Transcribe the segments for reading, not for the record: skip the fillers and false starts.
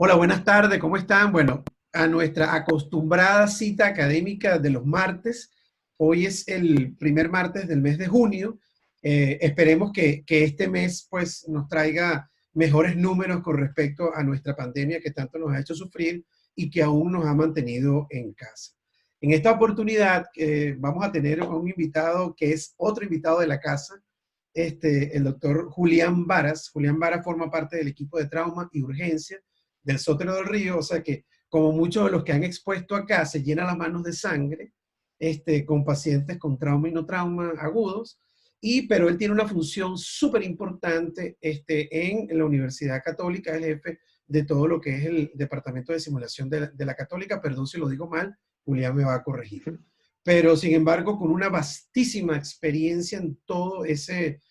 Hola, buenas tardes, ¿cómo están? Bueno, a nuestra acostumbrada cita académica de los martes, hoy es el primer martes del mes de junio. Esperemos que este mes pues nos traiga mejores números con respecto a nuestra pandemia que tanto nos ha hecho sufrir y que aún nos ha mantenido en casa. En esta oportunidad vamos a tener a un invitado que es otro invitado de la casa, el doctor Julián Varas. Julián Varas forma parte del equipo de trauma y urgencia del Sótero del Río, o sea que como muchos de los que han expuesto acá, se llenan las manos de sangre con pacientes con trauma y no trauma agudos, pero él tiene una función súper importante en la Universidad Católica, es el jefe de todo lo que es el Departamento de Simulación de la Católica, perdón si lo digo mal, Julián me va a corregir. Pero sin embargo, con una vastísima experiencia en todo ese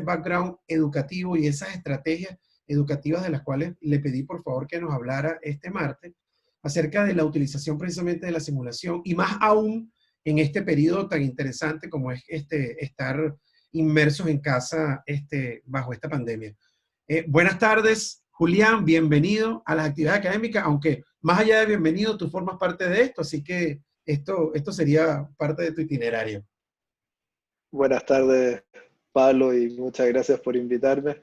background educativo y esas estrategias educativas de las cuales le pedí por favor que nos hablara este martes acerca de la utilización precisamente de la simulación y más aún en este periodo tan interesante como es estar inmersos en casa bajo esta pandemia. Buenas tardes, Julián, bienvenido a las actividades académicas, aunque más allá de bienvenido, tú formas parte de esto, así que esto sería parte de tu itinerario. Buenas tardes, Pablo, y muchas gracias por invitarme.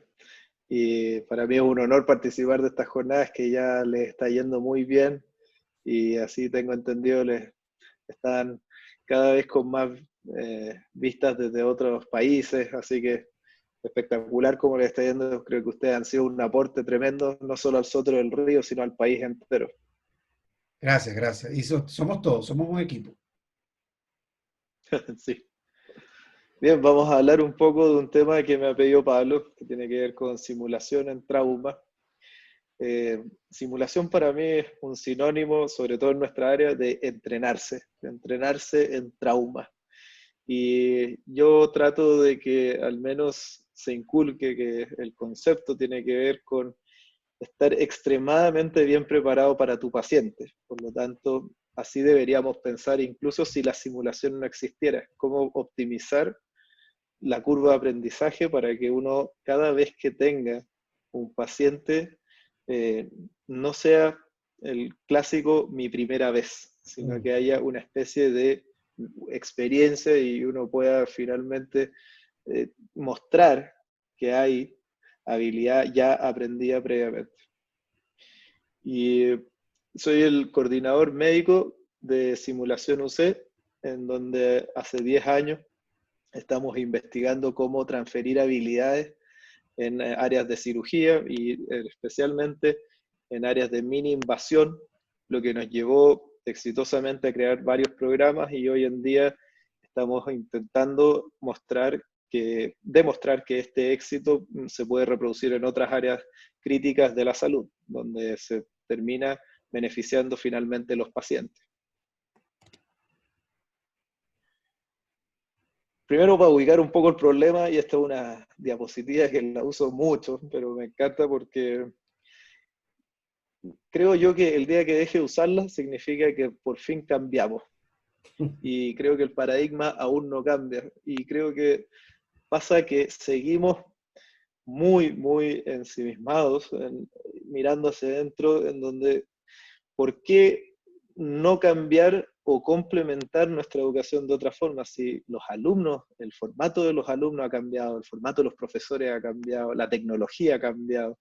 Y para mí es un honor participar de estas jornadas que ya les está yendo muy bien y así tengo entendido les están cada vez con más vistas desde otros países, así que espectacular cómo les está yendo. Creo que ustedes han sido un aporte tremendo, no solo al Sotero del Río, sino al país entero. Gracias, gracias. Y somos todos, somos un equipo. Sí. Bien, vamos a hablar un poco de un tema que me ha pedido Pablo, que tiene que ver con simulación en trauma. Simulación para mí es un sinónimo, sobre todo en nuestra área, de entrenarse en trauma. Y yo trato de que al menos se inculque que el concepto tiene que ver con estar extremadamente bien preparado para tu paciente. Por lo tanto, así deberíamos pensar, incluso si la simulación no existiera, cómo optimizar la curva de aprendizaje para que uno, cada vez que tenga un paciente, eh, no sea el clásico mi primera vez, sino que haya una especie de experiencia y uno pueda finalmente mostrar que hay habilidad ya aprendida previamente. Y soy el coordinador médico de Simulación UC, en donde hace 10 años estamos investigando cómo transferir habilidades en áreas de cirugía y especialmente en áreas de mini invasión, lo que nos llevó exitosamente a crear varios programas y hoy en día estamos intentando demostrar que este éxito se puede reproducir en otras áreas críticas de la salud, donde se termina beneficiando finalmente los pacientes. Primero, para ubicar un poco el problema, y esta es una diapositiva que la uso mucho, pero me encanta porque creo yo que el día que deje de usarla significa que por fin cambiamos. Y creo que el paradigma aún no cambia. Y creo que pasa que seguimos muy ensimismados, mirando hacia adentro, en donde, ¿por qué no cambiar o complementar nuestra educación de otra forma? Si los alumnos, el formato de los alumnos ha cambiado, el formato de los profesores ha cambiado, la tecnología ha cambiado.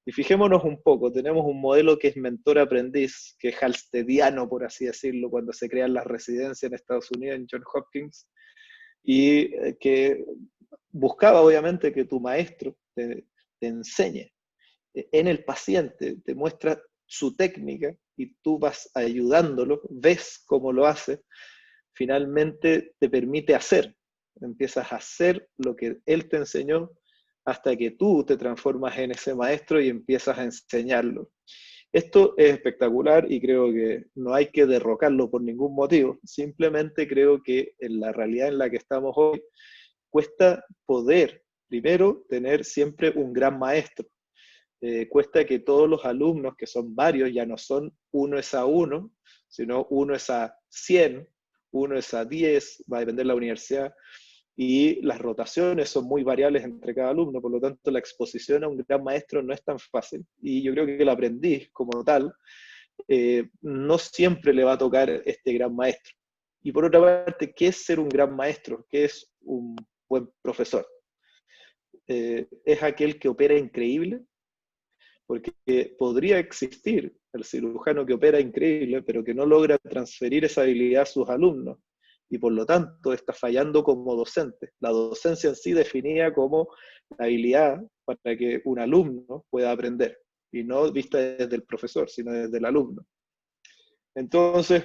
Y fijémonos un poco, tenemos un modelo que es mentor-aprendiz, que es halstediano, por así decirlo, cuando se crean las residencias en Estados Unidos, en Johns Hopkins, y que buscaba obviamente que tu maestro te enseñe en el paciente, te muestra su técnica y tú vas ayudándolo, ves cómo lo hace, finalmente te permite hacer, empiezas a hacer lo que él te enseñó hasta que tú te transformas en ese maestro y empiezas a enseñarlo. Esto es espectacular y creo que no hay que derrocarlo por ningún motivo, simplemente creo que en la realidad en la que estamos hoy cuesta poder, primero, tener siempre un gran maestro. Cuesta que todos los alumnos, que son varios, ya no son 1:1, sino 1:100, 1:10, va a depender de la universidad, y las rotaciones son muy variables entre cada alumno, por lo tanto la exposición a un gran maestro no es tan fácil. Y yo creo que el aprendiz como tal no siempre le va a tocar este gran maestro. Y por otra parte, ¿qué es ser un gran maestro? ¿Qué es un buen profesor? Es aquel que opera increíble, porque podría existir el cirujano que opera increíble, pero que no logra transferir esa habilidad a sus alumnos, y por lo tanto está fallando como docente. La docencia en sí definida como la habilidad para que un alumno pueda aprender, y no vista desde el profesor, sino desde el alumno. Entonces,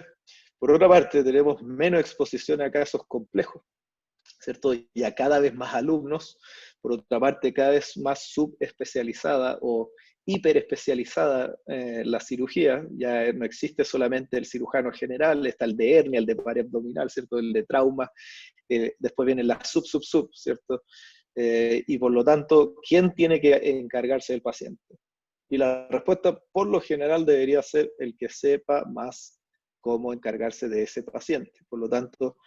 por otra parte, tenemos menos exposición a casos complejos, ¿cierto? Y a cada vez más alumnos, por otra parte, cada vez más subespecializada o hiperespecializada la cirugía. Ya no existe solamente el cirujano general, está el de hernia, el de pared abdominal, ¿cierto? El de trauma, después viene la sub, ¿cierto? Y por lo tanto, ¿quién tiene que encargarse del paciente? Y la respuesta, por lo general, debería ser el que sepa más cómo encargarse de ese paciente. Por lo tanto,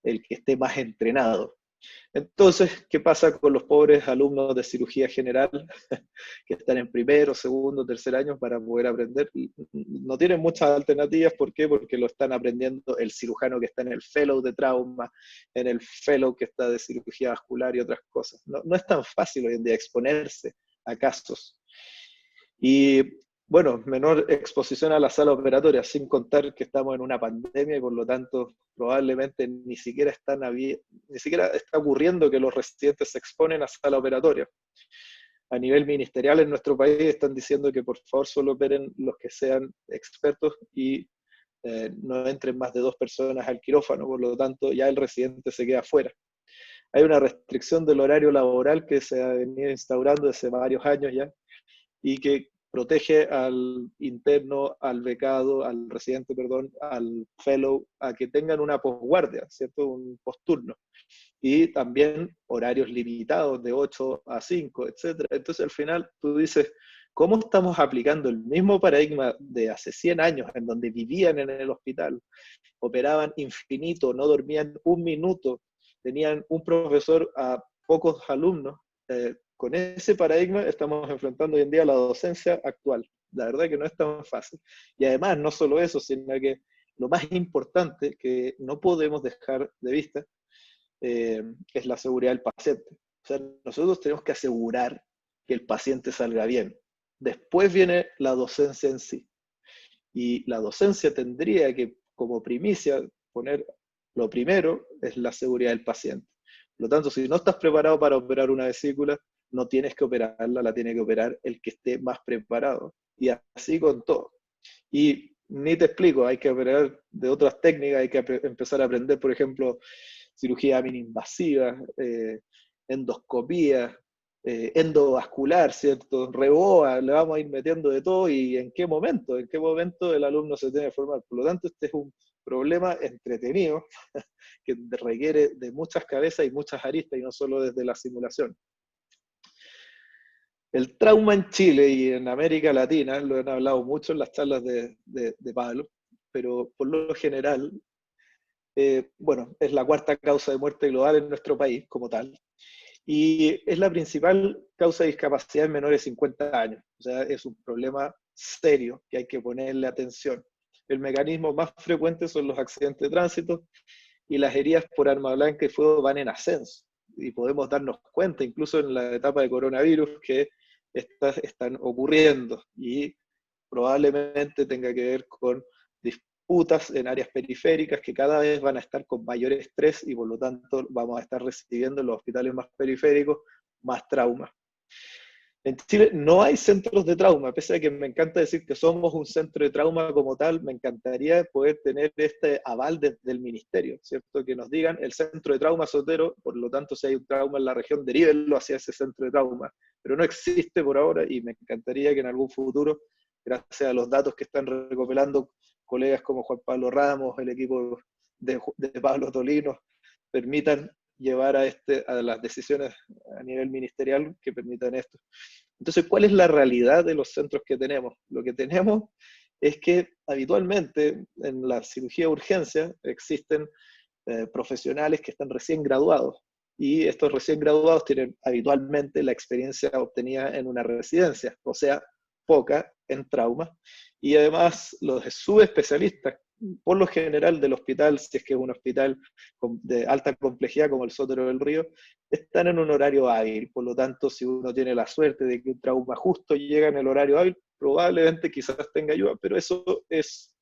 el que esté más entrenado. Entonces, ¿qué pasa con los pobres alumnos de cirugía general que están en primero, segundo, tercer año para poder aprender? No tienen muchas alternativas. ¿Por qué? Porque lo están aprendiendo el cirujano que está en el fellow de trauma, en el fellow que está de cirugía vascular y otras cosas. No es tan fácil hoy en día exponerse a casos. Y bueno, menor exposición a la sala operatoria, sin contar que estamos en una pandemia y por lo tanto probablemente ni siquiera está ocurriendo que los residentes se exponen a sala operatoria. A nivel ministerial en nuestro país están diciendo que por favor solo operen los que sean expertos y no entren más de 2 personas al quirófano, por lo tanto ya el residente se queda fuera. Hay una restricción del horario laboral que se ha venido instaurando desde varios años ya, y que protege al interno, al becado, al residente, perdón, al fellow, a que tengan una posguardia, ¿cierto? Un posturno. Y también horarios limitados de 8 a 5, etc. Entonces al final tú dices, ¿cómo estamos aplicando el mismo paradigma de hace 100 años, en donde vivían en el hospital, operaban infinito, no dormían un minuto, tenían un profesor a pocos alumnos? Con ese paradigma estamos enfrentando hoy en día la docencia actual. La verdad que no es tan fácil. Y además, no solo eso, sino que lo más importante que no podemos dejar de vista es la seguridad del paciente. O sea, nosotros tenemos que asegurar que el paciente salga bien. Después viene la docencia en sí. Y la docencia tendría que, como primicia, poner lo primero es la seguridad del paciente. Por lo tanto, si no estás preparado para operar una vesícula, no tienes que operarla, la tiene que operar el que esté más preparado. Y así con todo. Y ni te explico, hay que operar de otras técnicas, hay que empezar a aprender, por ejemplo, cirugía mini-invasiva, endoscopía, endovascular, ¿cierto? Reboa, le vamos a ir metiendo de todo y en qué momento el alumno se tiene que formar. Por lo tanto, este es un problema entretenido que requiere de muchas cabezas y muchas aristas y no solo desde la simulación. El trauma en Chile y en América Latina, lo han hablado mucho en las charlas de Pablo, pero por lo general, bueno, es la cuarta causa de muerte global en nuestro país como tal, y es la principal causa de discapacidad en menores de 50 años. O sea, es un problema serio que hay que ponerle atención. El mecanismo más frecuente son los accidentes de tránsito y las heridas por arma blanca y fuego van en ascenso. Y podemos darnos cuenta, incluso en la etapa de coronavirus, que estas están ocurriendo y probablemente tenga que ver con disputas en áreas periféricas que cada vez van a estar con mayor estrés y por lo tanto vamos a estar recibiendo en los hospitales más periféricos más trauma. En Chile no hay centros de trauma, pese a que me encanta decir que somos un centro de trauma como tal, me encantaría poder tener este aval desde el ministerio, ¿cierto? Que nos digan el centro de trauma Sotero, por lo tanto si hay un trauma en la región, derívenlo hacia ese centro de trauma, pero no existe por ahora y me encantaría que en algún futuro, gracias a los datos que están recopilando colegas como Juan Pablo Ramos, el equipo de Pablo Tolino, permitan llevar a las decisiones a nivel ministerial que permitan esto. Entonces, ¿cuál es la realidad de los centros que tenemos? Lo que tenemos es que habitualmente en la cirugía de urgencia existen profesionales que están recién graduados y estos recién graduados tienen habitualmente la experiencia obtenida en una residencia, o sea, poca en trauma, y además los subespecialistas, por lo general del hospital, si es que es un hospital de alta complejidad como el Sotero del Río, están en un horario hábil. Por lo tanto, si uno tiene la suerte de que un trauma justo llega en el horario hábil, probablemente quizás tenga ayuda, pero eso es,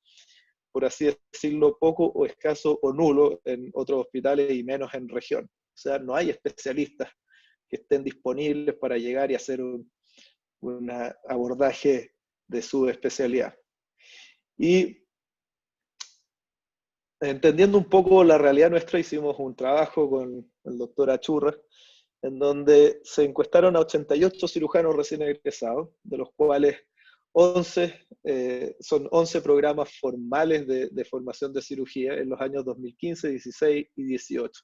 por así decirlo, poco o escaso o nulo en otros hospitales y menos en región. O sea, no hay especialistas que estén disponibles para llegar y hacer un abordaje de su especialidad. Y entendiendo un poco la realidad nuestra, hicimos un trabajo con el doctor Achurra, en donde se encuestaron a 88 cirujanos recién egresados, de los cuales 11, son 11 programas formales de formación de cirugía en los años 2015, 16 y 18.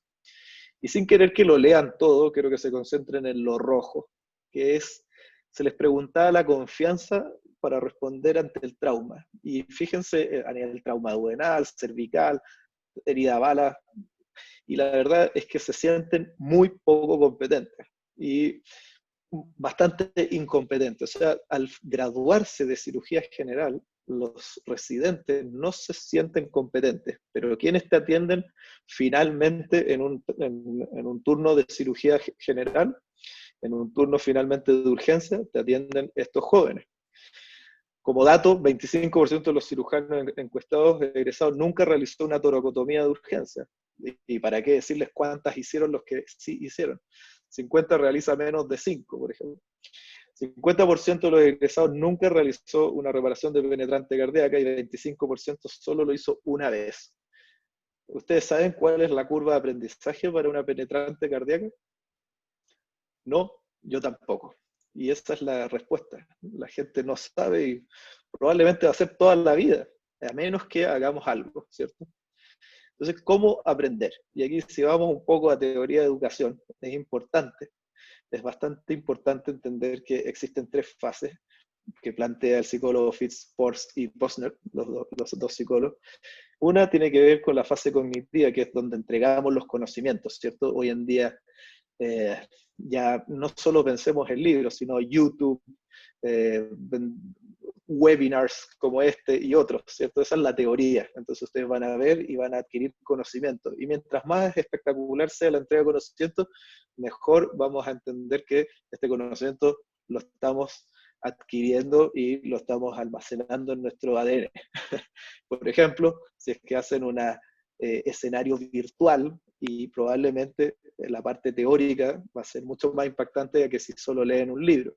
Y sin querer que lo lean todo, quiero que se concentren en lo rojo, que es, se les preguntaba la confianza para responder ante el trauma. Y fíjense a nivel trauma duodenal, cervical, herida a bala, y la verdad es que se sienten muy poco competentes y bastante incompetentes. O sea, al graduarse de cirugía general, los residentes no se sienten competentes, pero quienes te atienden finalmente en un turno de cirugía general, en un turno finalmente de urgencia, te atienden estos jóvenes. Como dato, 25% de los cirujanos encuestados egresados nunca realizó una toracotomía de urgencia. ¿Y para qué decirles cuántas hicieron los que sí hicieron? 50 realiza menos de 5, por ejemplo. 50% de los egresados nunca realizó una reparación de penetrante cardíaca y 25% solo lo hizo una vez. ¿Ustedes saben cuál es la curva de aprendizaje para una penetrante cardíaca? No, yo tampoco. Y esa es la respuesta. La gente no sabe y probablemente va a ser toda la vida, a menos que hagamos algo, ¿cierto? Entonces, ¿cómo aprender? Y aquí si vamos un poco a teoría de educación, es bastante importante entender que existen 3 fases que plantea el psicólogo Fitz-Forst y Posner, los dos psicólogos. Una tiene que ver con la fase cognitiva, que es donde entregamos los conocimientos, ¿cierto? Hoy en día ya no solo pensemos en libros, sino YouTube, webinars como este y otros, ¿cierto? Esa es la teoría. Entonces ustedes van a ver y van a adquirir conocimiento. Y mientras más espectacular sea la entrega de conocimiento, mejor vamos a entender que este conocimiento lo estamos adquiriendo y lo estamos almacenando en nuestro ADN. Por ejemplo, si es que hacen un escenario virtual y probablemente la parte teórica va a ser mucho más impactante que si solo leen un libro.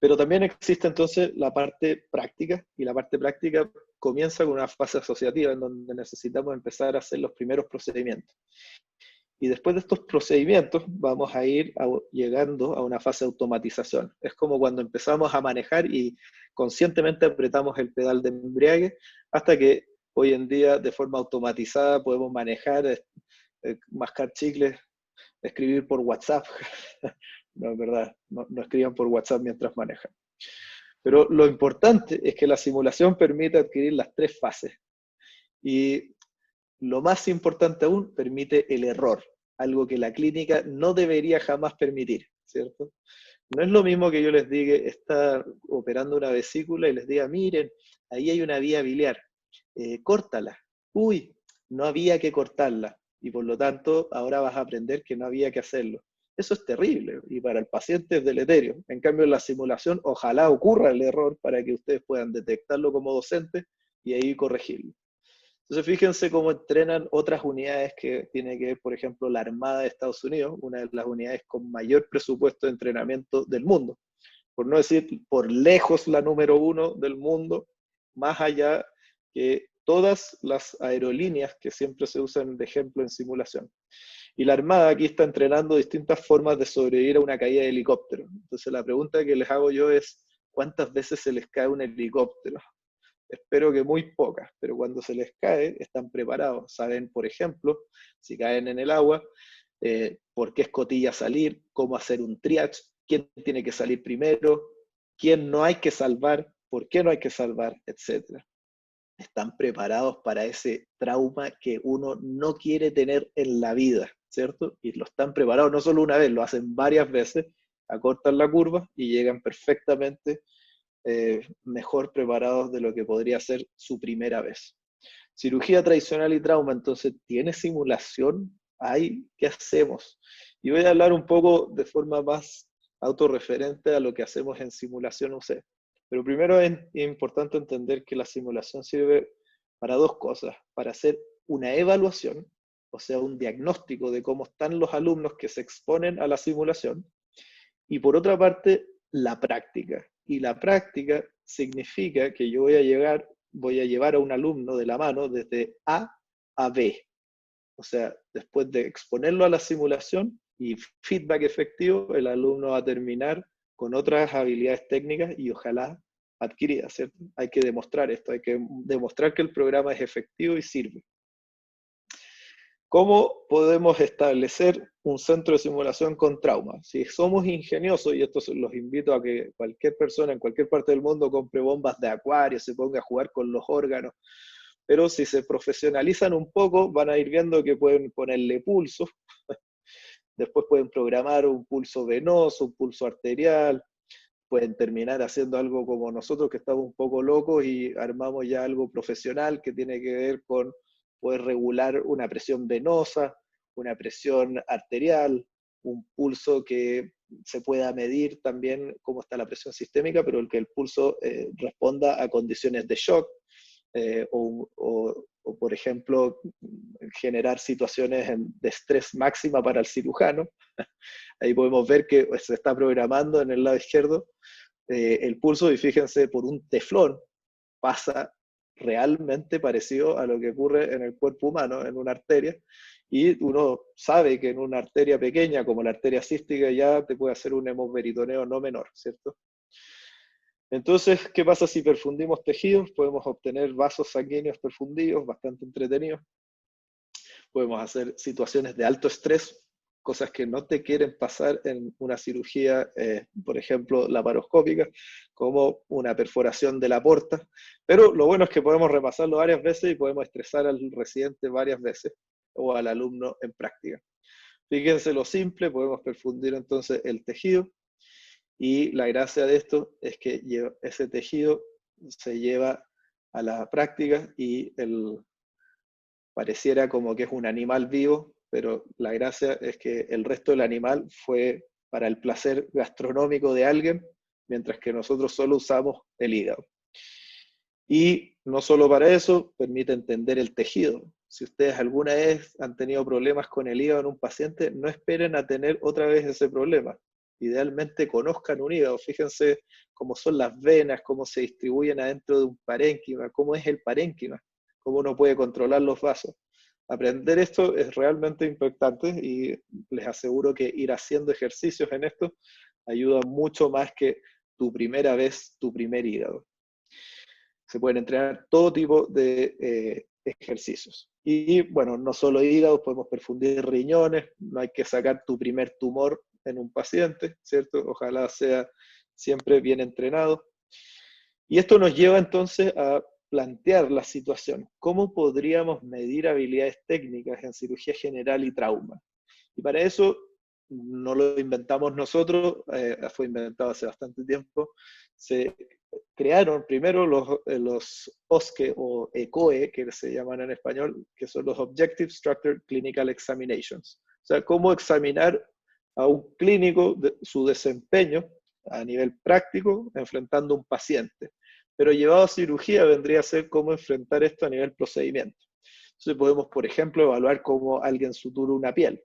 Pero también existe entonces la parte práctica, y la parte práctica comienza con una fase asociativa en donde necesitamos empezar a hacer los primeros procedimientos. Y después de estos procedimientos vamos a ir llegando a una fase de automatización. Es como cuando empezamos a manejar y conscientemente apretamos el pedal de embriague hasta que hoy en día de forma automatizada podemos manejar, mascar chicles, escribir por WhatsApp. No, es verdad, no escriban por WhatsApp mientras manejan. Pero lo importante es que la simulación permite adquirir las 3 fases. Y lo más importante aún, permite el error, algo que la clínica no debería jamás permitir, ¿cierto? No es lo mismo que yo les diga, está operando una vesícula y les diga, miren, ahí hay una vía biliar, córtala. Uy, no había que cortarla, y por lo tanto ahora vas a aprender que no había que hacerlo. Eso es terrible, y para el paciente es deleterio. En cambio, en la simulación, ojalá ocurra el error para que ustedes puedan detectarlo como docentes y ahí corregirlo. Entonces, fíjense cómo entrenan otras unidades que tiene que ver, por ejemplo, la Armada de Estados Unidos, una de las unidades con mayor presupuesto de entrenamiento del mundo. Por no decir por lejos la número 1 del mundo, más allá que todas las aerolíneas que siempre se usan de ejemplo en simulación. Y la Armada aquí está entrenando distintas formas de sobrevivir a una caída de helicóptero. Entonces la pregunta que les hago yo es, ¿cuántas veces se les cae un helicóptero? Espero que muy pocas, pero cuando se les cae, están preparados. Saben, por ejemplo, si caen en el agua, por qué escotilla salir, cómo hacer un triage, quién tiene que salir primero, quién no hay que salvar, por qué no hay que salvar, etc. Están preparados para ese trauma que uno no quiere tener en la vida. ¿cierto? Y lo están preparados no solo una vez, lo hacen varias veces, acortan la curva y llegan perfectamente mejor preparados de lo que podría ser su primera vez. Cirugía tradicional y trauma, entonces, ¿tiene simulación? ¿Hay? ¿Qué hacemos? Y voy a hablar un poco de forma más autorreferente a lo que hacemos en simulación UC. Pero primero es importante entender que la simulación sirve para dos cosas, para hacer una evaluación, o sea, un diagnóstico de cómo están los alumnos que se exponen a la simulación, y por otra parte, la práctica. Y la práctica significa que yo voy a llevar a un alumno de la mano desde A a B. O sea, después de exponerlo a la simulación y feedback efectivo, el alumno va a terminar con otras habilidades técnicas y ojalá adquiridas, ¿cierto? Hay que demostrar esto, hay que demostrar que el programa es efectivo y sirve. ¿Cómo podemos establecer un centro de simulación con trauma? Si somos ingeniosos, y esto los invito a que cualquier persona en cualquier parte del mundo compre bombas de acuario, se ponga a jugar con los órganos, pero si se profesionalizan un poco, van a ir viendo que pueden ponerle pulsos, después pueden programar un pulso venoso, un pulso arterial, pueden terminar haciendo algo como nosotros que estamos un poco locos y armamos ya algo profesional que tiene que ver con poder regular una presión venosa, una presión arterial, un pulso que se pueda medir también cómo está la presión sistémica, pero el pulso responda a condiciones de shock, o, por ejemplo, generar situaciones de estrés máxima para el cirujano. Ahí podemos ver que se está programando en el lado izquierdo el pulso, y fíjense, por un teflón pasa realmente parecido a lo que ocurre en el cuerpo humano, en una arteria, y uno sabe que en una arteria pequeña, como la arteria cística, ya te puede hacer un hemoperitoneo no menor, ¿cierto? Entonces, ¿qué pasa si perfundimos tejidos? Podemos obtener vasos sanguíneos perfundidos, bastante entretenidos. Podemos hacer situaciones de alto estrés, cosas que no te quieren pasar en una cirugía, por ejemplo, laparoscópica, como una perforación de la porta. Pero lo bueno es que podemos repasarlo varias veces y podemos estresar al residente varias veces o al alumno en práctica. Fíjense lo simple, podemos perfundir entonces el tejido, y la gracia de esto es que ese tejido se lleva a la práctica y pareciera como que es un animal vivo, pero la gracia es que el resto del animal fue para el placer gastronómico de alguien, mientras que nosotros solo usamos el hígado. Y no solo para eso, permite entender el tejido. Si ustedes alguna vez han tenido problemas con el hígado en un paciente, no esperen a tener otra vez ese problema. Idealmente conozcan un hígado, fíjense cómo son las venas, cómo se distribuyen adentro de un parénquima, cómo es el parénquima, cómo uno puede controlar los vasos. Aprender esto es realmente impactante y les aseguro que ir haciendo ejercicios en esto ayuda mucho más que tu primera vez, tu primer hígado. Se pueden entrenar todo tipo de ejercicios. Y bueno, no solo hígados, podemos perfundir riñones, no hay que sacar tu primer tumor en un paciente, ¿cierto? Ojalá sea siempre bien entrenado. Y esto nos lleva entonces a plantear la situación. ¿Cómo podríamos medir habilidades técnicas en cirugía general y trauma? Y para eso no lo inventamos nosotros, fue inventado hace bastante tiempo. Se crearon primero los OSCE o ECOE, que se llaman en español, que son los Objective Structured Clinical Examinations. O sea, cómo examinar a un clínico su desempeño a nivel práctico enfrentando a un paciente. Pero llevado a cirugía vendría a ser cómo enfrentar esto a nivel procedimiento. Entonces podemos, por ejemplo, evaluar cómo alguien sutura una piel.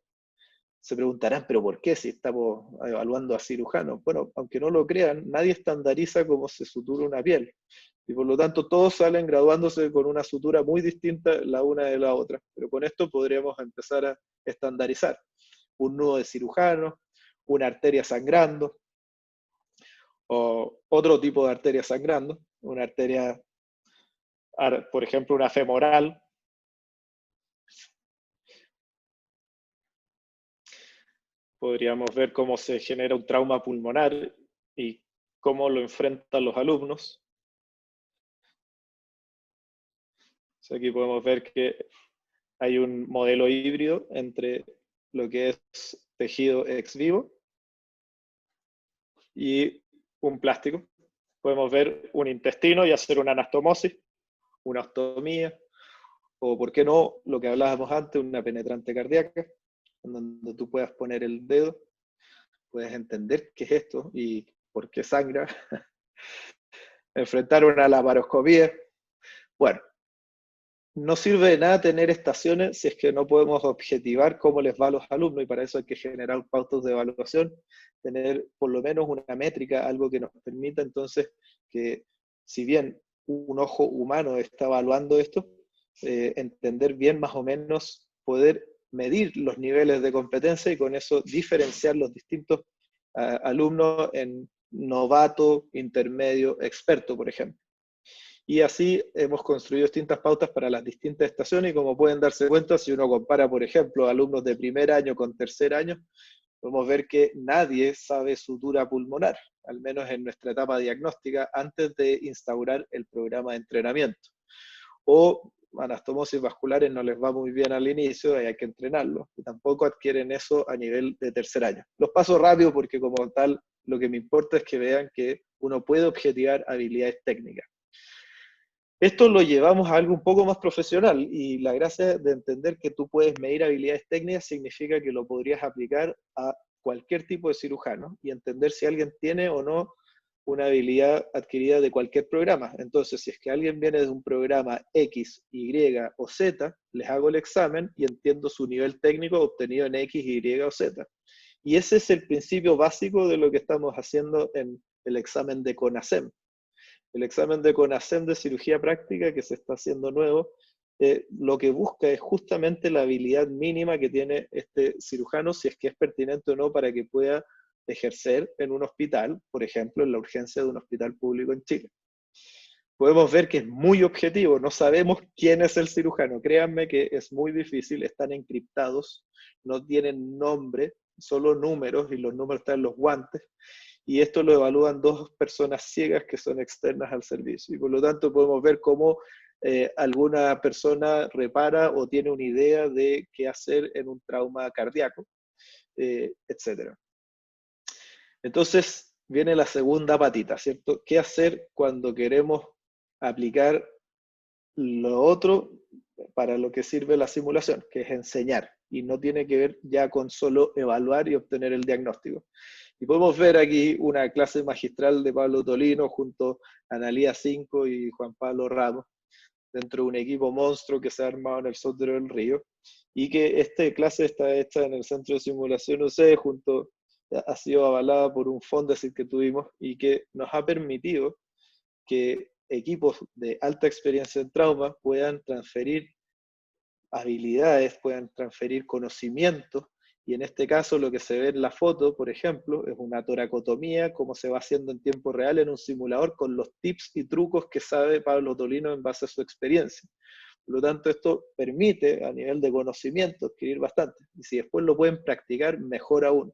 Se preguntarán, ¿pero por qué si estamos evaluando a cirujanos? Bueno, aunque no lo crean, nadie estandariza cómo se sutura una piel. Y por lo tanto, todos salen graduándose con una sutura muy distinta la una de la otra. Pero con esto podríamos empezar a estandarizar. Un nudo de cirujano, una arteria sangrando, o otro tipo de arteria sangrando, una arteria, por ejemplo, una femoral. Podríamos ver cómo se genera un trauma pulmonar y cómo lo enfrentan los alumnos. Aquí podemos ver que hay un modelo híbrido entre lo que es tejido ex vivo y un plástico. Podemos ver un intestino y hacer una anastomosis, una ostomía, o por qué no, lo que hablábamos antes, una penetrante cardíaca, en donde tú puedas poner el dedo, puedes entender qué es esto y por qué sangra, enfrentar una laparoscopía. Bueno, no sirve de nada tener estaciones si es que no podemos objetivar cómo les va a los alumnos, y para eso hay que generar pautas de evaluación, tener por lo menos una métrica, algo que nos permita entonces que, si bien un ojo humano está evaluando esto, entender bien más o menos, poder medir los niveles de competencia y con eso diferenciar los distintos alumnos en novato, intermedio, experto, por ejemplo. Y así hemos construido distintas pautas para las distintas estaciones y como pueden darse cuenta, si uno compara, por ejemplo, alumnos de primer año con tercer año, podemos ver que nadie sabe sutura pulmonar, al menos en nuestra etapa diagnóstica, antes de instaurar el programa de entrenamiento. O anastomosis vasculares no les va muy bien al inicio y hay que entrenarlo. Y tampoco adquieren eso a nivel de tercer año. Los paso rápido porque como tal, lo que me importa es que vean que uno puede objetivar habilidades técnicas. Esto lo llevamos a algo un poco más profesional y la gracia de entender que tú puedes medir habilidades técnicas significa que lo podrías aplicar a cualquier tipo de cirujano y entender si alguien tiene o no una habilidad adquirida de cualquier programa. Entonces, si es que alguien viene de un programa X, Y o Z, les hago el examen y entiendo su nivel técnico obtenido en X, Y o Z. Y ese es el principio básico de lo que estamos haciendo en el examen de CONASEM. El examen de CONASEM de cirugía práctica que se está haciendo nuevo, lo que busca es justamente la habilidad mínima que tiene este cirujano, si es que es pertinente o no para que pueda ejercer en un hospital, por ejemplo, en la urgencia de un hospital público en Chile. Podemos ver que es muy objetivo, no sabemos quién es el cirujano, créanme que es muy difícil, están encriptados, no tienen nombre, solo números y los números están en los guantes, y esto lo evalúan dos personas ciegas que son externas al servicio. Y por lo tanto podemos ver cómo alguna persona repara o tiene una idea de qué hacer en un trauma cardíaco, etc. Entonces viene la segunda patita, ¿cierto? ¿Qué hacer cuando queremos aplicar lo otro para lo que sirve la simulación, que es enseñar? Y no tiene que ver ya con solo evaluar y obtener el diagnóstico. Y podemos ver aquí una clase magistral de Pablo Tolino junto a Analía Cinco y Juan Pablo Ramos, dentro de un equipo monstruo que se ha armado en el Sotero del Río, y que esta clase está hecha en el Centro de Simulación UC, ha sido avalada por un fundraising que tuvimos y que nos ha permitido que equipos de alta experiencia en trauma puedan transferir habilidades, puedan transferir conocimientos, y en este caso lo que se ve en la foto, por ejemplo, es una toracotomía, como se va haciendo en tiempo real en un simulador con los tips y trucos que sabe Pablo Tolino en base a su experiencia. Por lo tanto, esto permite a nivel de conocimiento adquirir bastante, y si después lo pueden practicar, mejor aún.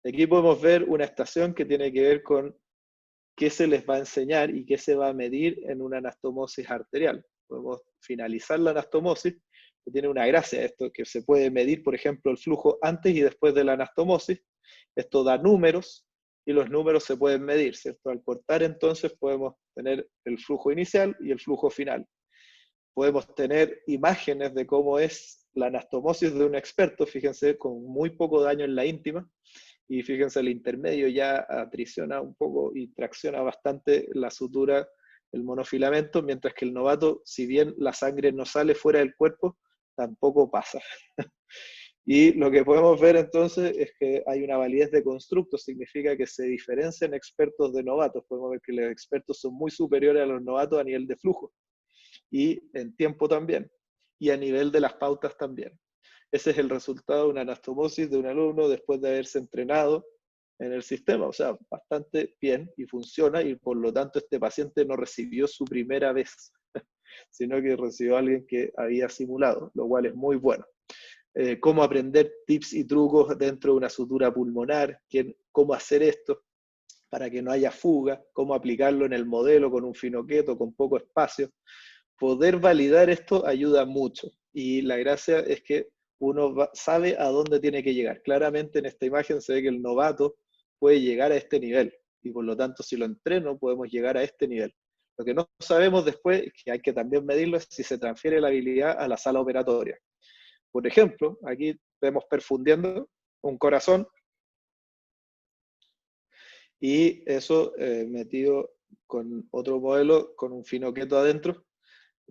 Aquí podemos ver una estación que tiene que ver con qué se les va a enseñar y qué se va a medir en una anastomosis arterial. Podemos finalizar la anastomosis, que tiene una gracia esto, que se puede medir, por ejemplo, el flujo antes y después de la anastomosis. Esto da números y los números se pueden medir, ¿cierto? Al cortar entonces podemos tener el flujo inicial y el flujo final. Podemos tener imágenes de cómo es la anastomosis de un experto, fíjense, con muy poco daño en la íntima, y fíjense, el intermedio ya atriciona un poco y tracciona bastante la sutura, el monofilamento, mientras que el novato, si bien la sangre no sale fuera del cuerpo, tampoco pasa. Y lo que podemos ver entonces es que hay una validez de constructo, significa que se diferencian expertos de novatos. Podemos ver que los expertos son muy superiores a los novatos a nivel de flujo y en tiempo también, y a nivel de las pautas también. Ese es el resultado de una anastomosis de un alumno después de haberse entrenado en el sistema, o sea, bastante bien y funciona, y por lo tanto este paciente no recibió su primera vez, sino que recibió a alguien que había simulado, lo cual es muy bueno. Cómo aprender tips y trucos dentro de una sutura pulmonar, cómo hacer esto para que no haya fuga, cómo aplicarlo en el modelo con un finoqueto, con poco espacio. Poder validar esto ayuda mucho, y la gracia es que uno sabe a dónde tiene que llegar. Claramente en esta imagen se ve que el novato puede llegar a este nivel, y por lo tanto si lo entreno podemos llegar a este nivel. Lo que no sabemos después, que hay que también medirlo, es si se transfiere la habilidad a la sala operatoria. Por ejemplo, aquí vemos perfundiendo un corazón, y eso metido con otro modelo, con un finoqueto adentro,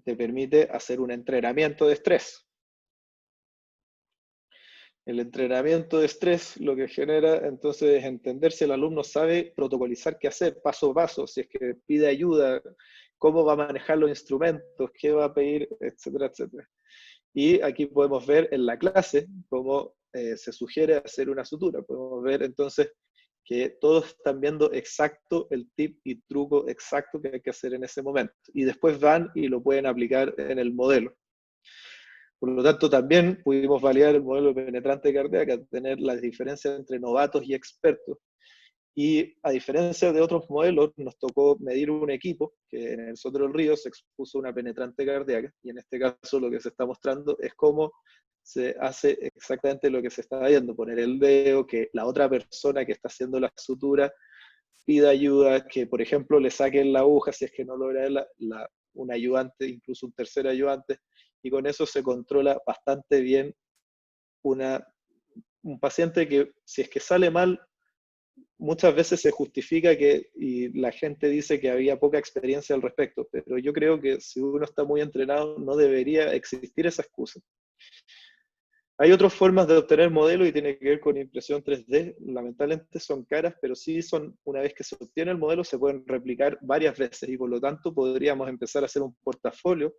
te permite hacer un entrenamiento de estrés. El entrenamiento de estrés lo que genera entonces es entender si el alumno sabe protocolizar qué hacer paso a paso, si es que pide ayuda, cómo va a manejar los instrumentos, qué va a pedir, etcétera, etcétera. Y aquí podemos ver en la clase cómo se sugiere hacer una sutura. Podemos ver entonces que todos están viendo exacto el tip y truco exacto que hay que hacer en ese momento. Y después van y lo pueden aplicar en el modelo. Por lo tanto, también pudimos validar el modelo penetrante cardíaca, tener las diferencias entre novatos y expertos. Y a diferencia de otros modelos, nos tocó medir un equipo que en el Soto del Río se expuso una penetrante cardíaca, y en este caso lo que se está mostrando es cómo se hace exactamente lo que se está viendo, poner el dedo, que la otra persona que está haciendo la sutura pida ayuda, que por ejemplo le saquen la aguja si es que no logra un ayudante, incluso un tercer ayudante, y con eso se controla bastante bien un paciente que si es que sale mal, muchas veces se justifica y la gente dice que había poca experiencia al respecto, pero yo creo que si uno está muy entrenado no debería existir esa excusa. Hay otras formas de obtener modelos y tiene que ver con impresión 3D. Lamentablemente son caras, pero sí son, una vez que se obtiene el modelo, se pueden replicar varias veces y por lo tanto podríamos empezar a hacer un portafolio.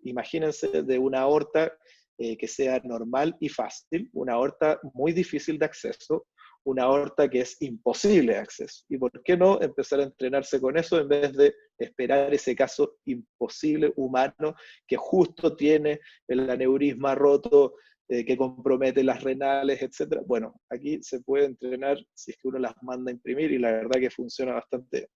Imagínense de una aorta que sea normal y fácil, una aorta muy difícil de acceso, una aorta que es imposible de acceso. ¿Y por qué no empezar a entrenarse con eso en vez de esperar ese caso imposible humano que justo tiene el aneurisma roto, que compromete las renales, etcétera? Bueno, aquí se puede entrenar si es que uno las manda a imprimir y la verdad que funciona bastante bien.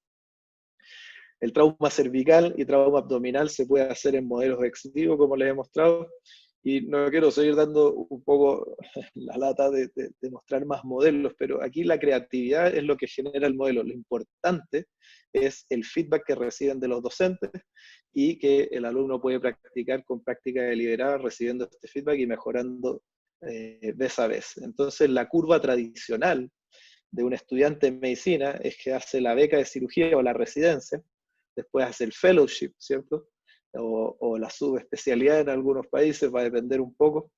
El trauma cervical y trauma abdominal se puede hacer en modelos ex vivo, como les he mostrado, y no quiero seguir dando un poco la lata de mostrar más modelos, pero aquí la creatividad es lo que genera el modelo. Lo importante es el feedback que reciben de los docentes y que el alumno puede practicar con práctica deliberada, recibiendo este feedback y mejorando vez a vez. Entonces, la curva tradicional de un estudiante en medicina es que hace la beca de cirugía o la residencia, después hace el fellowship, ¿cierto? O la subespecialidad en algunos países, va a depender un poco,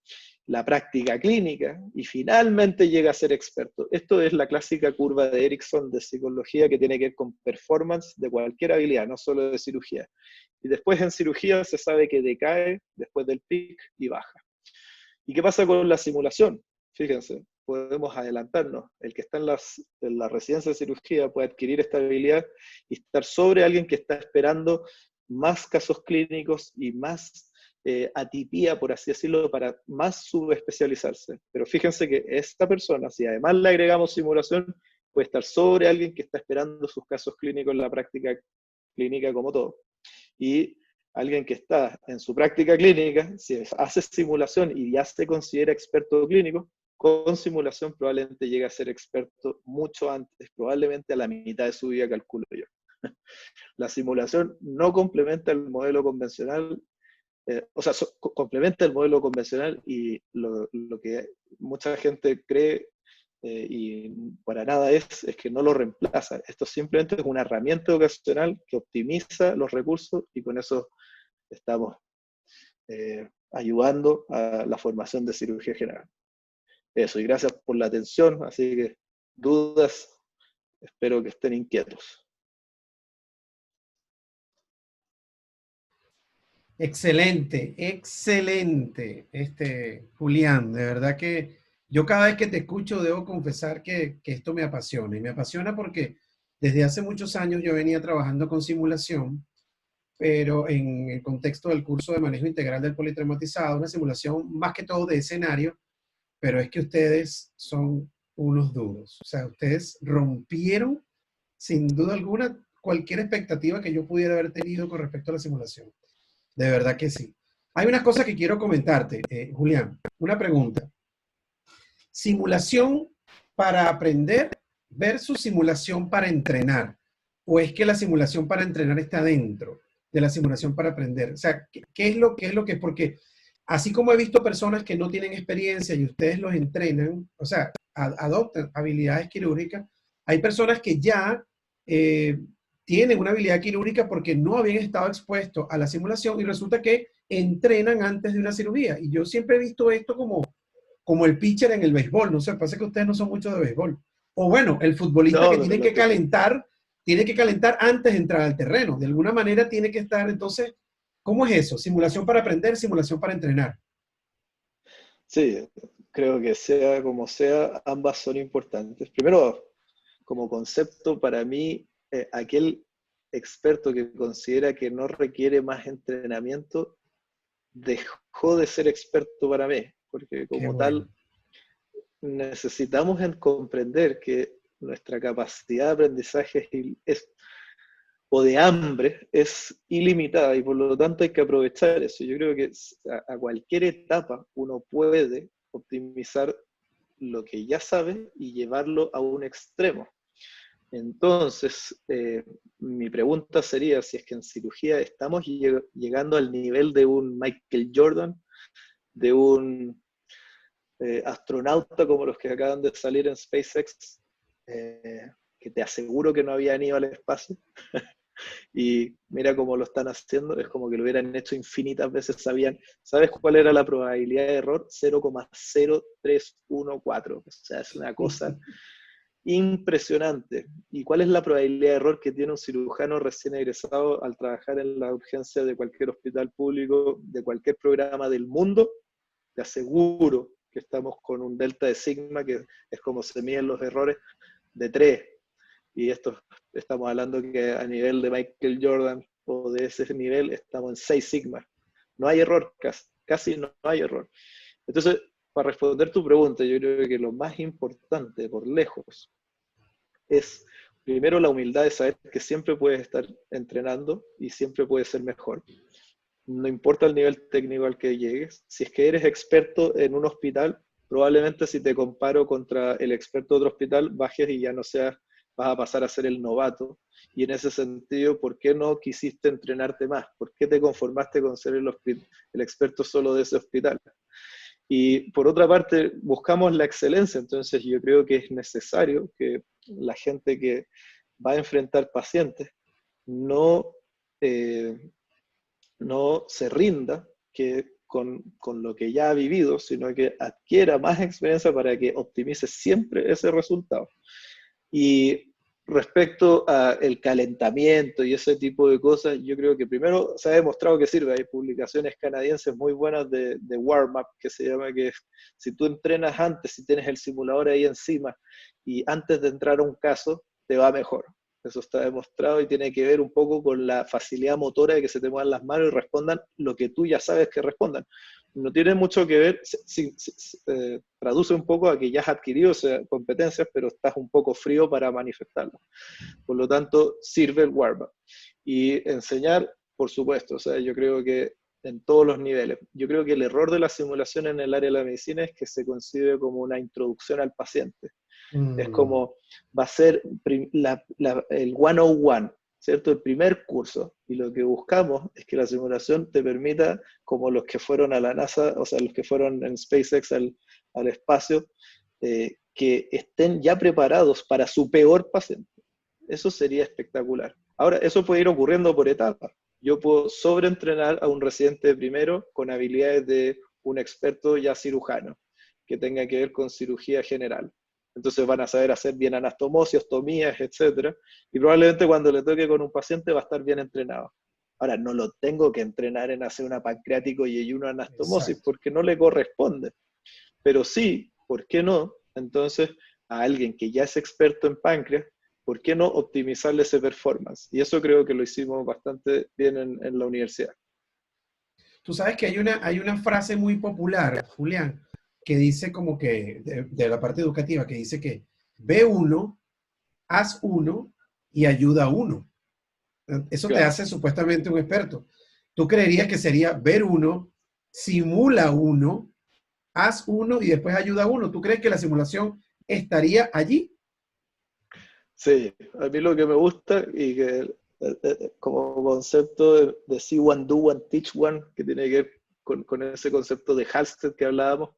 la práctica clínica, y finalmente llega a ser experto. Esto es la clásica curva de Erickson de psicología que tiene que ver con performance de cualquier habilidad, no solo de cirugía. Y después en cirugía se sabe que decae después del pic y baja. ¿Y qué pasa con la simulación? Fíjense, podemos adelantarnos. El que está en la residencia de cirugía puede adquirir esta habilidad y estar sobre alguien que está esperando más casos clínicos y más atipía, por así decirlo, para más subespecializarse. Pero fíjense que esta persona, si además le agregamos simulación, puede estar sobre alguien que está esperando sus casos clínicos en la práctica clínica como todo. Y alguien que está en su práctica clínica, si hace simulación y ya se considera experto clínico, con simulación probablemente llegue a ser experto mucho antes, probablemente a la mitad de su vida, calculo yo. La simulación no complementa el modelo convencional, complementa el modelo convencional, y lo que mucha gente cree y para nada es que no lo reemplaza. Esto simplemente es una herramienta educacional que optimiza los recursos y con eso estamos ayudando a la formación de cirugía general. Eso, y gracias por la atención, así que dudas, espero que estén inquietos. Excelente, excelente, Julián. De verdad que yo cada vez que te escucho debo confesar que esto me apasiona. Y me apasiona porque desde hace muchos años yo venía trabajando con simulación, pero en el contexto del curso de manejo integral del politraumatizado, una simulación más que todo de escenario, pero es que ustedes son unos duros. O sea, ustedes rompieron sin duda alguna cualquier expectativa que yo pudiera haber tenido con respecto a la simulación. De verdad que sí. Hay unas cosas que quiero comentarte, Julián. Una pregunta. ¿Simulación para aprender versus simulación para entrenar? ¿O es que la simulación para entrenar está dentro de la simulación para aprender? O sea, ¿qué es lo que es? Porque así como he visto personas que no tienen experiencia y ustedes los entrenan, o sea, adoptan habilidades quirúrgicas, hay personas que ya eh, tienen una habilidad quirúrgica porque no habían estado expuestos a la simulación y resulta que entrenan antes de una cirugía. Y yo siempre he visto esto como el pitcher en el béisbol. No sé, pasa que ustedes no son muchos de béisbol. O bueno, el futbolista No, que no, no lo te- tiene que calentar antes de entrar al terreno. De alguna manera tiene que estar, entonces, ¿cómo es eso? Simulación para aprender, simulación para entrenar. Sí, creo que sea como sea, ambas son importantes. Primero, como concepto, para mí, aquel experto que considera que no requiere más entrenamiento, dejó de ser experto para mí, porque Qué como bueno. tal, necesitamos comprender que nuestra capacidad de aprendizaje o de hambre es ilimitada y por lo tanto hay que aprovechar eso. Yo creo que a cualquier etapa uno puede optimizar lo que ya sabe y llevarlo a un extremo. Entonces, mi pregunta sería si es que en cirugía estamos llegando al nivel de un Michael Jordan, de un astronauta como los que acaban de salir en SpaceX, que te aseguro que no habían ido al espacio, y mira cómo lo están haciendo, es como que lo hubieran hecho infinitas veces, sabían, ¿sabes cuál era la probabilidad de error? 0,0314, o sea, es una cosa impresionante. ¿Y cuál es la probabilidad de error que tiene un cirujano recién egresado al trabajar en la urgencia de cualquier hospital público, de cualquier programa del mundo? Te aseguro que estamos con un delta de sigma, que es como se miden los errores, de 3. Y esto estamos hablando que a nivel de Michael Jordan o de ese nivel estamos en 6 sigma. No hay error, casi no hay error. Entonces, para responder tu pregunta, yo creo que lo más importante por lejos es primero la humildad de saber que siempre puedes estar entrenando y siempre puedes ser mejor. No importa el nivel técnico al que llegues. Si es que eres experto en un hospital, probablemente si te comparo contra el experto de otro hospital, bajes y ya no seas, vas a pasar a ser el novato. Y en ese sentido, ¿por qué no quisiste entrenarte más? ¿Por qué te conformaste con ser el experto solo de ese hospital? Y por otra parte, buscamos la excelencia, entonces yo creo que es necesario que la gente que va a enfrentar pacientes no, eh, no se rinda con lo que ya ha vivido, sino que adquiera más experiencia para que optimice siempre ese resultado. Y respecto al calentamiento y ese tipo de cosas, yo creo que primero se ha demostrado que sirve. Hay publicaciones canadienses muy buenas de warm-up, que se llama que si tú entrenas antes, si tienes el simulador ahí encima y antes de entrar a un caso, te va mejor. Eso está demostrado y tiene que ver un poco con la facilidad motora de que se te muevan las manos y respondan lo que tú ya sabes que respondan. No tiene mucho que ver, traduce un poco a que ya has adquirido competencias, pero estás un poco frío para manifestarlas. Por lo tanto, sirve el warm-up. Y enseñar, por supuesto, o sea, yo creo que en todos los niveles. Yo creo que el error de la simulación en el área de la medicina es que se concibe como una introducción al paciente. Es Mm, como, va a ser el 101, ¿cierto? El primer curso. Y lo que buscamos es que la simulación te permita, como los que fueron a la NASA, o sea, los que fueron en SpaceX al espacio, que estén ya preparados para su peor paciente. Eso sería espectacular. Ahora, eso puede ir ocurriendo por etapas. Yo puedo sobreentrenar a un residente de primero con habilidades de un experto ya cirujano, que tenga que ver con cirugía general. Entonces van a saber hacer bien anastomosis, ostomías, etc. Y probablemente cuando le toque con un paciente va a estar bien entrenado. Ahora, no lo tengo que entrenar en hacer una pancreático y una anastomosis exacto. porque no le corresponde. Pero sí, ¿por qué no? Entonces, a alguien que ya es experto en páncreas, ¿por qué no optimizarle ese performance? Y eso creo que lo hicimos bastante bien en la universidad. Tú sabes que hay una frase muy popular, Julián, que dice como que, de la parte educativa, que dice que ve uno, haz uno y ayuda a uno. Eso te Claro. hace supuestamente un experto. Tú creerías que sería ver uno, simula uno, haz uno y después ayuda a uno. ¿Tú crees que la simulación estaría allí? Sí, a mí lo que me gusta y que como concepto de see one, do one, teach one, que tiene que ver con ese concepto de Halsted que hablábamos,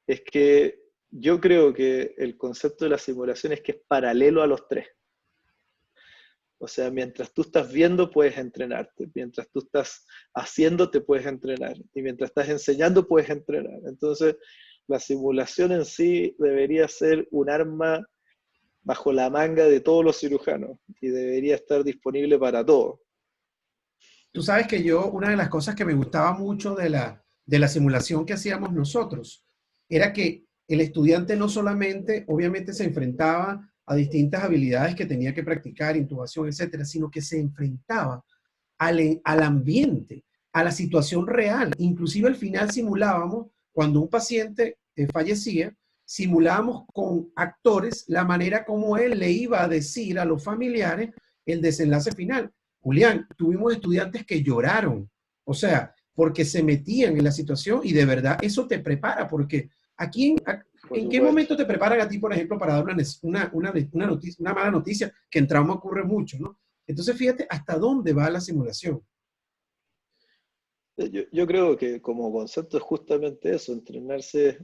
es que yo creo que el concepto de la simulación es que es paralelo a los tres. O sea, mientras tú estás viendo, puedes entrenarte. Mientras tú estás haciendo, te puedes entrenar. Y mientras estás enseñando, puedes entrenar. Entonces, la simulación en sí debería ser un arma bajo la manga de todos los cirujanos y debería estar disponible para todos. Tú sabes que yo, una de las cosas que me gustaba mucho de la simulación que hacíamos nosotros, era que el estudiante no solamente, obviamente, se enfrentaba a distintas habilidades que tenía que practicar, intubación, etcétera, sino que se enfrentaba al ambiente, a la situación real. Inclusive al final simulábamos, cuando un paciente fallecía, simulábamos con actores la manera como él le iba a decir a los familiares el desenlace final. Julián, tuvimos estudiantes que lloraron, o sea, porque se metían en la situación y de verdad eso te prepara, porque aquí ¿en qué momento te preparan a ti, por ejemplo, para dar noticia, una mala noticia, que en trauma ocurre mucho, ¿no? Entonces, fíjate hasta dónde va la simulación. Yo creo que como concepto es justamente eso, entrenarse.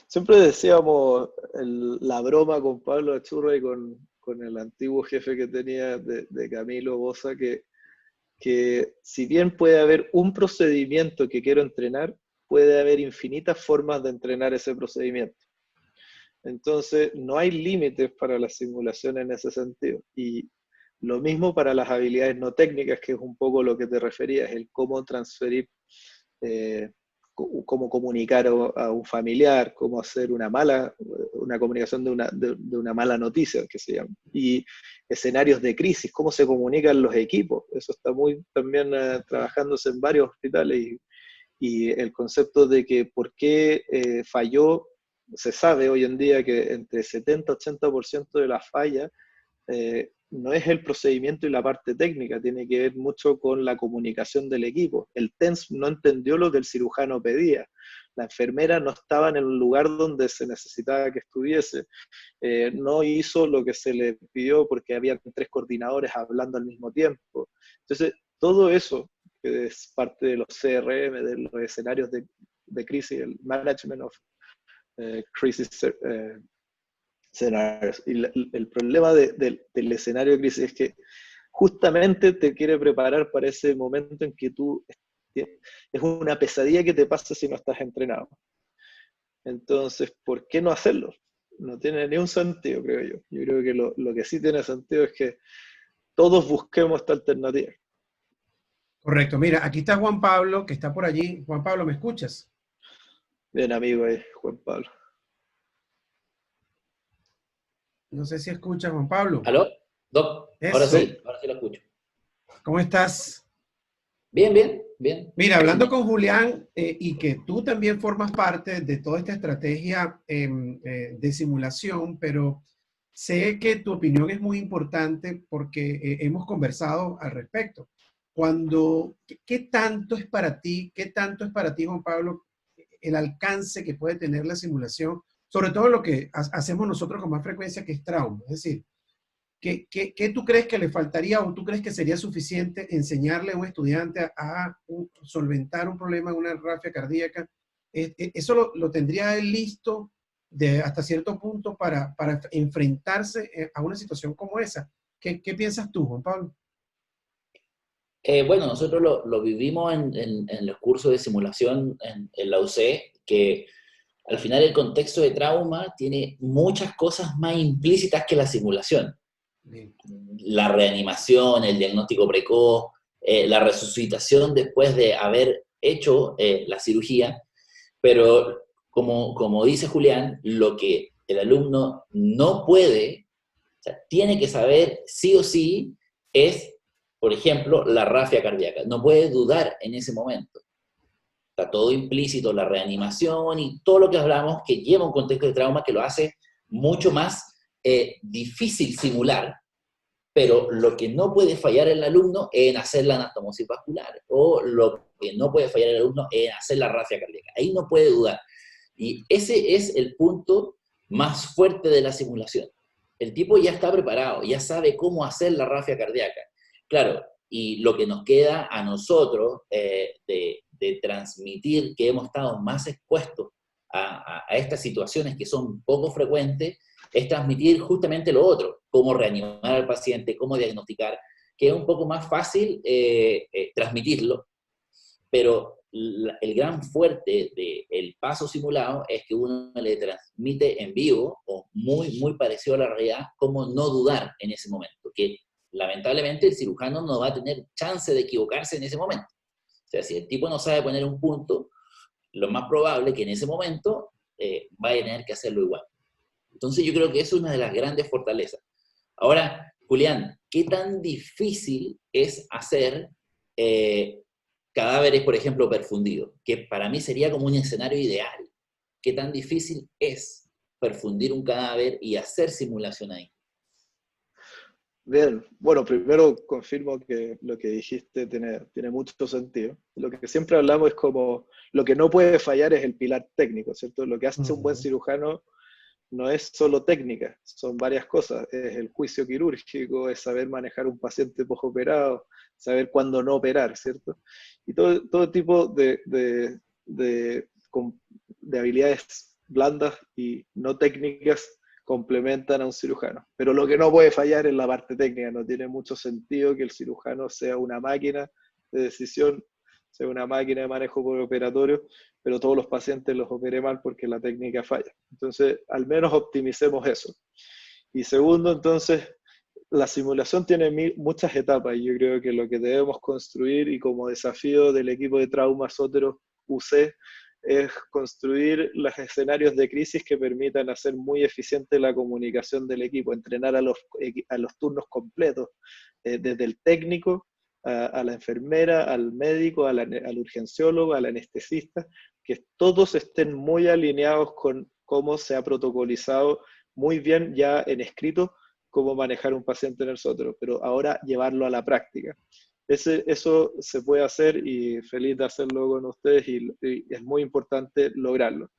Siempre decíamos la broma con Pablo Achurra y con el antiguo jefe que tenía de Camilo Bosa, que si bien puede haber un procedimiento que quiero entrenar, puede haber infinitas formas de entrenar ese procedimiento. Entonces, no hay límites para la simulación en ese sentido. Y lo mismo para las habilidades no técnicas, que es un poco lo que te referías, el cómo transferir, cómo comunicar a un familiar, cómo hacer una comunicación de una mala noticia, que se llama. Y escenarios de crisis, cómo se comunican los equipos. Eso está muy también trabajándose en varios hospitales y el concepto de que por qué falló, se sabe hoy en día que entre 70-80% de las fallas no es el procedimiento y la parte técnica, tiene que ver mucho con la comunicación del equipo. El TENS no entendió lo que el cirujano pedía, la enfermera no estaba en el lugar donde se necesitaba que estuviese, no hizo lo que se le pidió porque había 3 coordinadores hablando al mismo tiempo. Entonces, todo eso, que es parte de los CRM, de los escenarios de crisis, el Management of Crisis Scenarios. Y el problema del escenario de crisis es que justamente te quiere preparar para ese momento en que es una pesadilla que te pasa si no estás entrenado. Entonces, ¿por qué no hacerlo? No tiene ni un sentido, creo yo. Yo creo que lo que sí tiene sentido es que todos busquemos esta alternativa. Correcto. Mira, aquí está Juan Pablo, que está por allí. Juan Pablo, ¿me escuchas? Bien, amigo ahí, Juan Pablo. No sé si escuchas, Juan Pablo. ¿Aló? Doc, ahora Eso. sí lo escucho. ¿Cómo estás? Bien, bien, bien. Mira, hablando con Julián y que tú también formas parte de toda esta estrategia de simulación, pero sé que tu opinión es muy importante porque hemos conversado al respecto. ¿Qué tanto es para ti, Juan Pablo, el alcance que puede tener la simulación, sobre todo lo que hacemos nosotros con más frecuencia, que es trauma? Es decir, ¿qué tú crees que le faltaría o tú crees que sería suficiente enseñarle a un estudiante a solventar un problema en una rafia cardíaca? ¿Eso lo tendría él listo hasta cierto punto para enfrentarse a una situación como esa? ¿Qué piensas tú, Juan Pablo? Bueno, nosotros lo vivimos en los cursos de simulación en la UC, que al final el contexto de trauma tiene muchas cosas más implícitas que la simulación. Bien. La reanimación, el diagnóstico precoz, la resucitación después de haber hecho la cirugía, pero como dice Julián, lo que el alumno no puede, o sea, tiene que saber sí o sí es, por ejemplo, la rafia cardíaca. No puede dudar en ese momento. Está todo implícito, la reanimación y todo lo que hablamos que lleva un contexto de trauma que lo hace mucho más difícil simular, pero lo que no puede fallar el alumno es en hacer la anastomosis vascular, o lo que no puede fallar el alumno es en hacer la rafia cardíaca. Ahí no puede dudar. Y ese es el punto más fuerte de la simulación. El tipo ya está preparado, ya sabe cómo hacer la rafia cardíaca. Claro, y lo que nos queda a nosotros de transmitir que hemos estado más expuestos a estas situaciones que son poco frecuentes, es transmitir justamente lo otro, cómo reanimar al paciente, cómo diagnosticar, que es un poco más fácil transmitirlo, pero el gran fuerte del paso simulado es que uno le transmite en vivo, o muy, muy parecido a la realidad, cómo no dudar en ese momento, que lamentablemente el cirujano no va a tener chance de equivocarse en ese momento. O sea, si el tipo no sabe poner un punto, lo más probable es que en ese momento va a tener que hacerlo igual. Entonces yo creo que eso es una de las grandes fortalezas. Ahora, Julián, ¿qué tan difícil es hacer cadáveres, por ejemplo, perfundidos? Que para mí sería como un escenario ideal. ¿Qué tan difícil es perfundir un cadáver y hacer simulación ahí? Bien, bueno, primero confirmo que lo que dijiste tiene mucho sentido. Lo que siempre hablamos es como, lo que no puede fallar es el pilar técnico, ¿cierto? Lo que hace un buen cirujano no es solo técnica, son varias cosas. Es el juicio quirúrgico, es saber manejar un paciente postoperado, saber cuándo no operar, ¿cierto? Y todo tipo de habilidades blandas y no técnicas complementan a un cirujano. Pero lo que no puede fallar es la parte técnica. No tiene mucho sentido que el cirujano sea una máquina de decisión, sea una máquina de manejo operatorio, pero todos los pacientes los opere mal porque la técnica falla. Entonces, al menos optimicemos eso. Y segundo, entonces, la simulación tiene muchas etapas y yo creo que lo que debemos construir y como desafío del equipo de Trauma Sotero UC es construir los escenarios de crisis que permitan hacer muy eficiente la comunicación del equipo, entrenar a los turnos completos, desde el técnico a la enfermera, al médico, al urgenciólogo, al anestesista, que todos estén muy alineados con cómo se ha protocolizado muy bien ya en escrito cómo manejar un paciente en el sótero, pero ahora llevarlo a la práctica. Eso se puede hacer y feliz de hacerlo con ustedes y es muy importante lograrlo.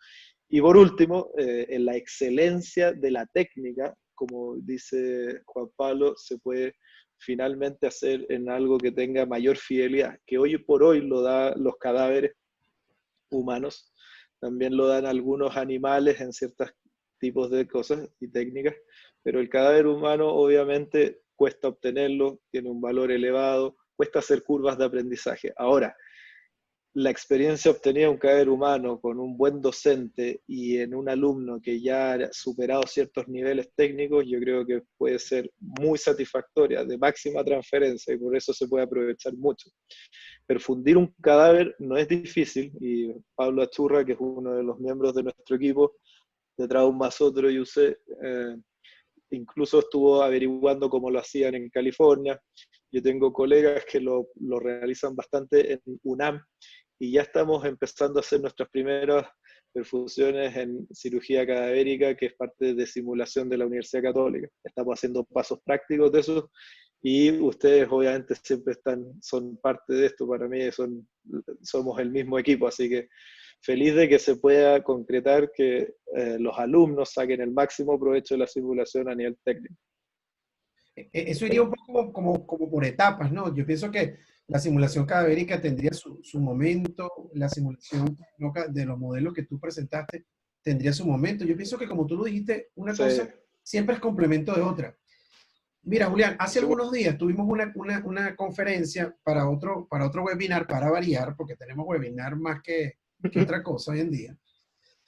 Y por último, en la excelencia de la técnica, como dice Juan Pablo, se puede finalmente hacer en algo que tenga mayor fidelidad, que hoy por hoy lo da los cadáveres humanos, también lo dan algunos animales en ciertos tipos de cosas y técnicas, pero el cadáver humano obviamente cuesta obtenerlo, tiene un valor elevado, cuesta hacer curvas de aprendizaje. Ahora, la experiencia obtenida en un cadáver humano con un buen docente y en un alumno que ya ha superado ciertos niveles técnicos, yo creo que puede ser muy satisfactoria, de máxima transferencia, y por eso se puede aprovechar mucho. Perfundir un cadáver no es difícil, y Pablo Achurra, que es uno de los miembros de nuestro equipo de Trauma Sotero y UC, incluso estuvo averiguando cómo lo hacían en California. Yo tengo colegas que lo realizan bastante en UNAM, y ya estamos empezando a hacer nuestras primeras perfusiones en cirugía cadavérica, que es parte de simulación de la Universidad Católica. Estamos haciendo pasos prácticos de eso, y ustedes obviamente siempre son parte de esto. Para mí somos el mismo equipo, así que feliz de que se pueda concretar que los alumnos saquen el máximo provecho de la simulación a nivel técnico. Eso iría un poco como por etapas, ¿no? Yo pienso que la simulación cadavérica tendría su momento, la simulación de los modelos que tú presentaste tendría su momento. Yo pienso que, como tú lo dijiste, una cosa siempre es complemento de otra. Mira, Julián, hace algunos días tuvimos una conferencia para otro webinar, para variar, porque tenemos webinar más que otra cosa hoy en día,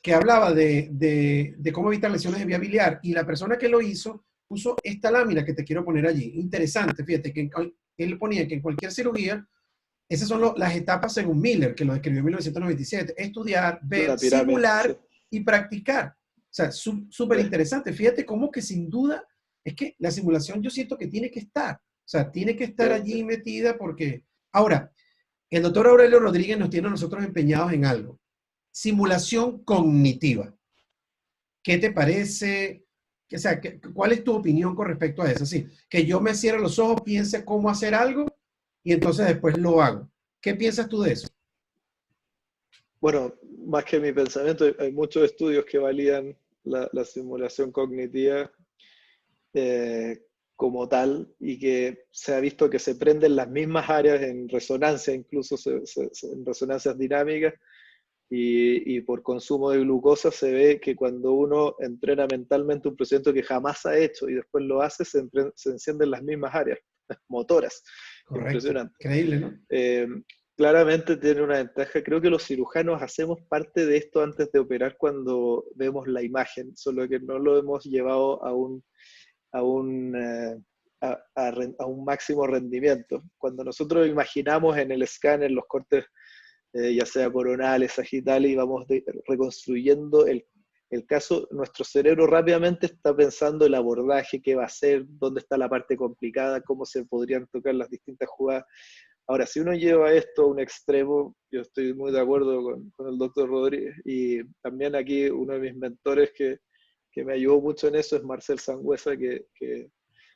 que hablaba de cómo evitar lesiones de vía biliar, y la persona que lo hizo puso esta lámina que te quiero poner allí. Interesante, fíjate que él ponía que en cualquier cirugía, esas son las etapas según Miller, que lo describió en 1997, estudiar, ver, simular y practicar. O sea, súper interesante. Fíjate cómo que sin duda es que la simulación yo siento que tiene que estar. O sea, tiene que estar allí metida porque... Ahora, el doctor Aurelio Rodríguez nos tiene a nosotros empeñados en algo. Simulación cognitiva. ¿Qué te parece? O sea, ¿cuál es tu opinión con respecto a eso? Sí, que yo me cierre los ojos, piense cómo hacer algo y entonces después lo hago. ¿Qué piensas tú de eso? Bueno, más que mi pensamiento, hay muchos estudios que validan la simulación cognitiva eh, como tal y que se ha visto que se prenden las mismas áreas en resonancia, incluso en resonancias dinámicas y por consumo de glucosa se ve que cuando uno entrena mentalmente un procedimiento que jamás ha hecho y después lo hace, se encienden las mismas áreas motoras. Correcto, Impresionante. increíble, ¿no? Claramente tiene una ventaja. Creo que los cirujanos hacemos parte de esto antes de operar cuando vemos la imagen, solo que no lo hemos llevado a un, a un máximo rendimiento. Cuando nosotros imaginamos en el escáner los cortes, ya sea coronales, sagitales, y vamos reconstruyendo el caso, nuestro cerebro rápidamente está pensando el abordaje, qué va a hacer, dónde está la parte complicada, cómo se podrían tocar las distintas jugadas. Ahora, si uno lleva esto a un extremo, yo estoy muy de acuerdo con el doctor Rodríguez, y también aquí uno de mis mentores que me ayudó mucho en eso es Marcel Sangüesa, que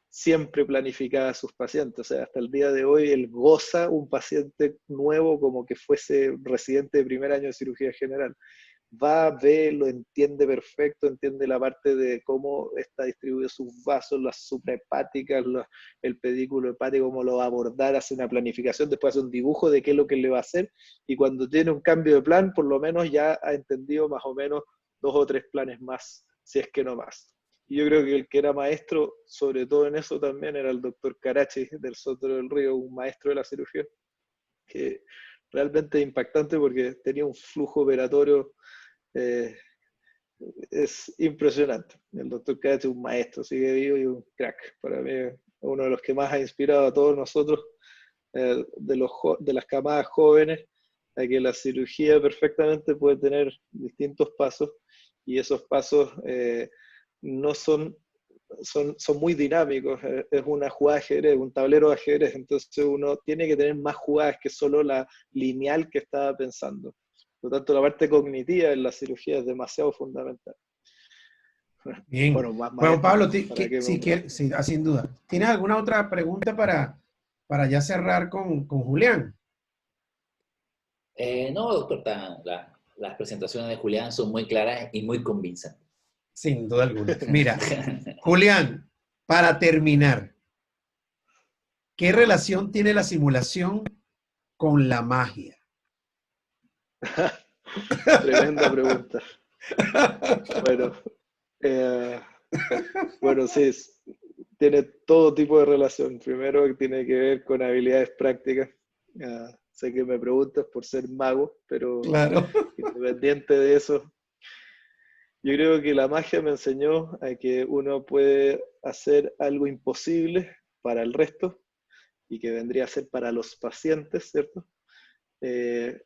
siempre planificaba a sus pacientes. O sea, hasta el día de hoy él goza un paciente nuevo como que fuese residente de primer año de cirugía general. Va, ve, lo entiende perfecto, entiende la parte de cómo está distribuido sus vasos, las suprahepáticas, el pedículo hepático, cómo lo va a abordar, hace una planificación, después hace un dibujo de qué es lo que le va a hacer, y cuando tiene un cambio de plan, por lo menos ya ha entendido más o menos 2 o 3 planes más, si es que no más. Y yo creo que el que era maestro, sobre todo en eso también, era el doctor Carachi del Sotero del Río, un maestro de la cirugía, que realmente impactante porque tenía un flujo operatorio es impresionante. El doctor Carachi es un maestro, sigue vivo y un crack. Para mí es uno de los que más ha inspirado a todos nosotros, de las camadas jóvenes, a que la cirugía perfectamente puede tener distintos pasos y esos pasos no son muy dinámicos. Es una jugada de ajedrez, un tablero de ajedrez, entonces uno tiene que tener más jugadas que solo la lineal que estaba pensando. Por lo tanto, la parte cognitiva en la cirugía es demasiado fundamental. Bien. Bueno, más Bueno, maestro, Pablo, ¿para qué si nombrar? quieres, sí, sin duda. ¿Tienes alguna otra pregunta para ya cerrar con Julián? No, doctor, las presentaciones de Julián son muy claras y muy convincentes. Sin duda alguna. Mira, Julián, para terminar, ¿qué relación tiene la simulación con la magia? Tremenda pregunta. Bueno, eh, bueno, sí, tiene todo tipo de relación. Primero tiene que ver con habilidades prácticas. Sé que me preguntas por ser mago, pero Claro. independiente de eso, yo creo que la magia me enseñó a que uno puede hacer algo imposible para el resto y que vendría a ser para los pacientes, ¿cierto?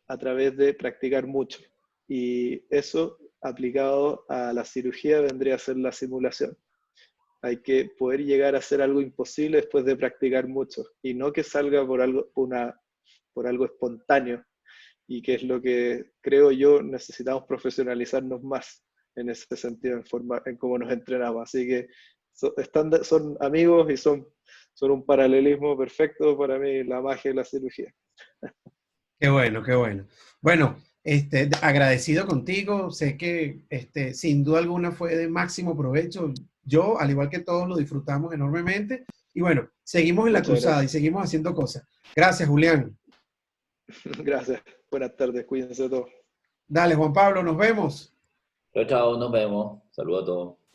A través de practicar mucho. Y eso aplicado a la cirugía vendría a ser la simulación. Hay que poder llegar a hacer algo imposible después de practicar mucho y no que salga por algo espontáneo, y que es lo que creo yo necesitamos profesionalizarnos más en ese sentido, en cómo nos entrenamos. Así que son amigos y son un paralelismo perfecto para mí, la magia y la cirugía. Qué bueno, qué bueno. Bueno, agradecido contigo. Sé que sin duda alguna fue de máximo provecho. Yo, al igual que todos, lo disfrutamos enormemente. Y bueno, seguimos en la Muchas cruzada y gracias. seguimos haciendo cosas. Gracias, Julián. Gracias. Buenas tardes. Cuídense todos. Dale, Juan Pablo, nos vemos. Chao, chao, nos vemos. Saludos a todos.